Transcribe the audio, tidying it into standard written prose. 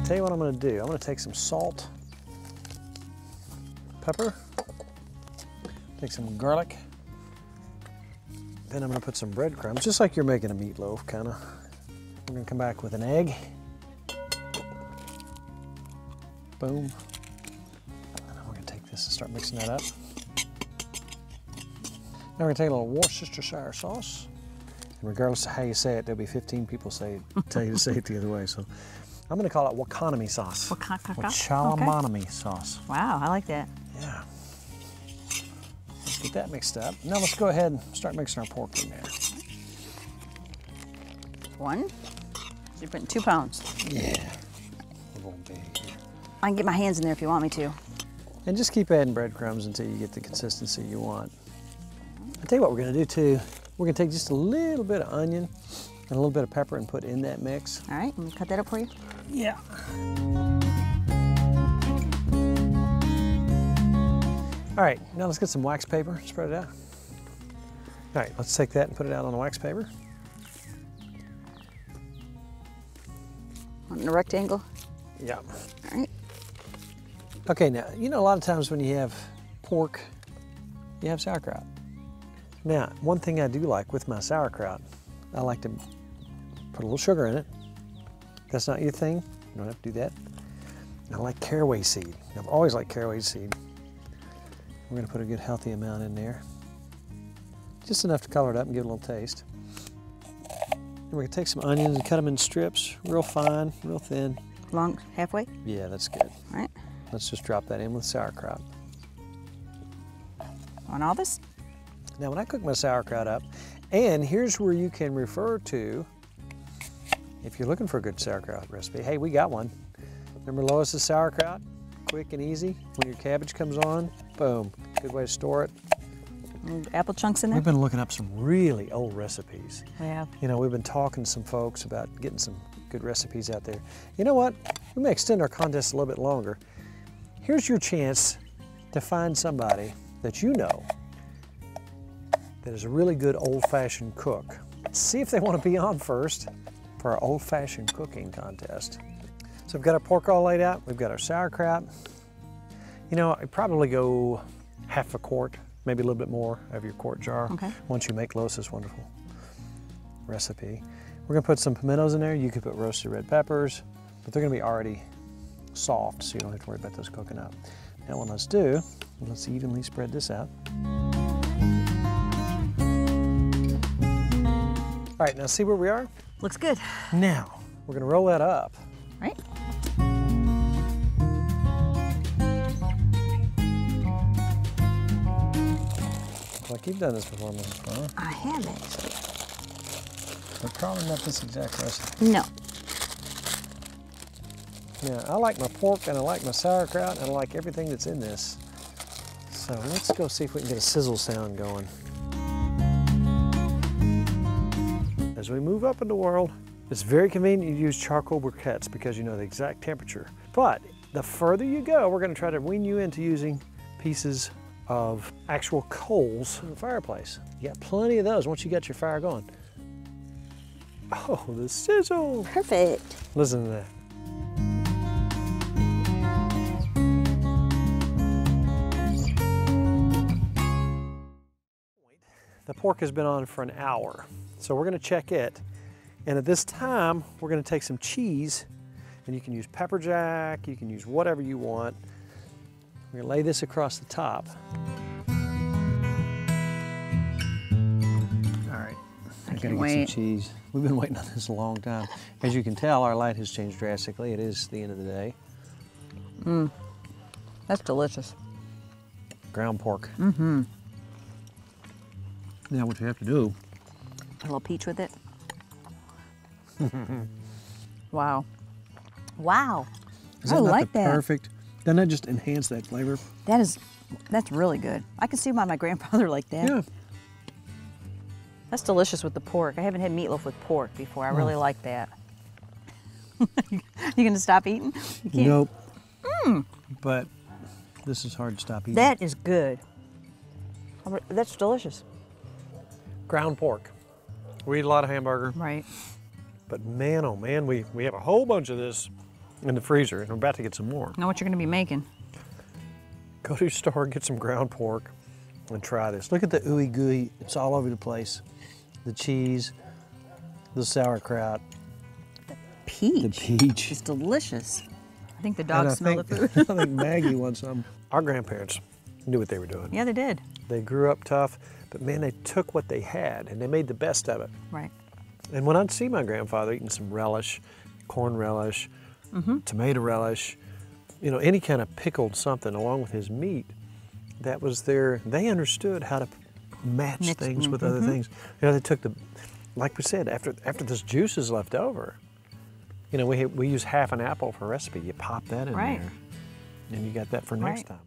Tell you what I'm gonna do. I'm gonna take some salt, pepper, take some garlic, then I'm gonna put some breadcrumbs, just like you're making a meatloaf, kinda. We're gonna come back with an egg. Boom. And then we're gonna take this and start mixing that up. Now we're gonna take a little Worcestershire sauce. And regardless of how you say it, there'll be 15 people tell you to say it the other way. So I'm gonna call it Wakanami sauce. Wakanami sauce. Wow, I like that. Yeah. Let's get that mixed up. Now let's go ahead and start mixing our pork in there. One. So you're putting 2 pounds. Yeah. A little big here. I can get my hands in there if you want me to. And just keep adding breadcrumbs until you get the consistency you want. I'll tell you what we're gonna do too. We're gonna take just a little bit of onion and a little bit of pepper and put in that mix. All right, let me cut that up for you. Yeah. All right, now let's get some wax paper, spread it out. All right, let's take that and put it out on the wax paper. On a rectangle? Yeah. All right. Okay, now, you know a lot of times when you have pork, you have sauerkraut. Now, one thing I do like with my sauerkraut, I like to put a little sugar in it. If that's not your thing, you don't have to do that. I like caraway seed. I've always liked caraway seed. We're gonna put a good healthy amount in there. Just enough to color it up and give it a little taste. And we're gonna take some onions and cut them in strips, real fine, real thin. Long, halfway? Yeah, that's good. All right. Let's just drop that in with sauerkraut. On all this? Now when I cook my sauerkraut up, and here's where you can refer to, if you're looking for a good sauerkraut recipe, hey, we got one. Remember Lois's sauerkraut? Quick and easy. When your cabbage comes on, boom. Good way to store it. Apple chunks in there? We've been looking up some really old recipes. We have. You know, we've been talking to some folks about getting some good recipes out there. You know what? We may extend our contest a little bit longer. Here's your chance to find somebody that you know that is a really good old-fashioned cook. See if they want to be on first for our old-fashioned cooking contest. So we've got our pork all laid out. We've got our sauerkraut. You know, I'd probably go half a quart, maybe a little bit more of your quart jar. Okay. Once you make Lois's wonderful recipe. We're gonna put some pimentos in there. You could put roasted red peppers, but they're gonna be already soft, so you don't have to worry about those cooking up. Now what let's evenly spread this out. All right, now see where we are? Looks good. Now, we're gonna roll that up. Right. Like you've done this before, Mrs. Farmer. I haven't. But probably not this exact recipe. No. Yeah, I like my pork and I like my sauerkraut and I like everything that's in this. So let's go see if we can get a sizzle sound going. As we move up in the world, it's very convenient to use charcoal briquettes because you know the exact temperature. But the further you go, we're gonna try to wean you into using pieces of actual coals in the fireplace. You got plenty of those once you got your fire going. Oh, the sizzle. Perfect. Listen to that. The pork has been on for an hour, so we're gonna check it. And at this time, we're gonna take some cheese, and you can use pepper jack, you can use whatever you want. We're gonna lay this across the top. All right, I gotta get some cheese. We've been waiting on this a long time. As you can tell, our light has changed drastically. It is the end of the day. Mmm, that's delicious. Ground pork. Mm-hmm. Now what you have to do. A little peach with it. Wow. Wow. Is that I not like the that. perfect? Doesn't that just enhance that flavor? That's really good. I can see why my grandfather liked that. Yeah. That's delicious with the pork. I haven't had meatloaf with pork before. I really like that. You gonna stop eating? You can't. Nope. But this is hard to stop eating. That is good. That's delicious. Ground pork. We eat a lot of hamburger. Right. But man, oh man, we have a whole bunch of this in the freezer, and I'm about to get some more. Know what you're gonna be making. Go to your store, get some ground pork, and try this. Look at the ooey gooey, it's all over the place. The cheese, the sauerkraut. Peach. The peach. It's delicious. I think the And dogs smell the food. I think Maggie wants some. Our grandparents knew what they were doing. Yeah, they did. They grew up tough, but man, they took what they had and they made the best of it. Right. And when I'd see my grandfather eating some relish, corn relish, tomato relish, you know, any kind of pickled something along with his meat, that was they understood how to match things with other things. You know, they took like we said, after this juice is left over, you know, we use half an apple for a recipe. You pop that in there, and you got that for next time.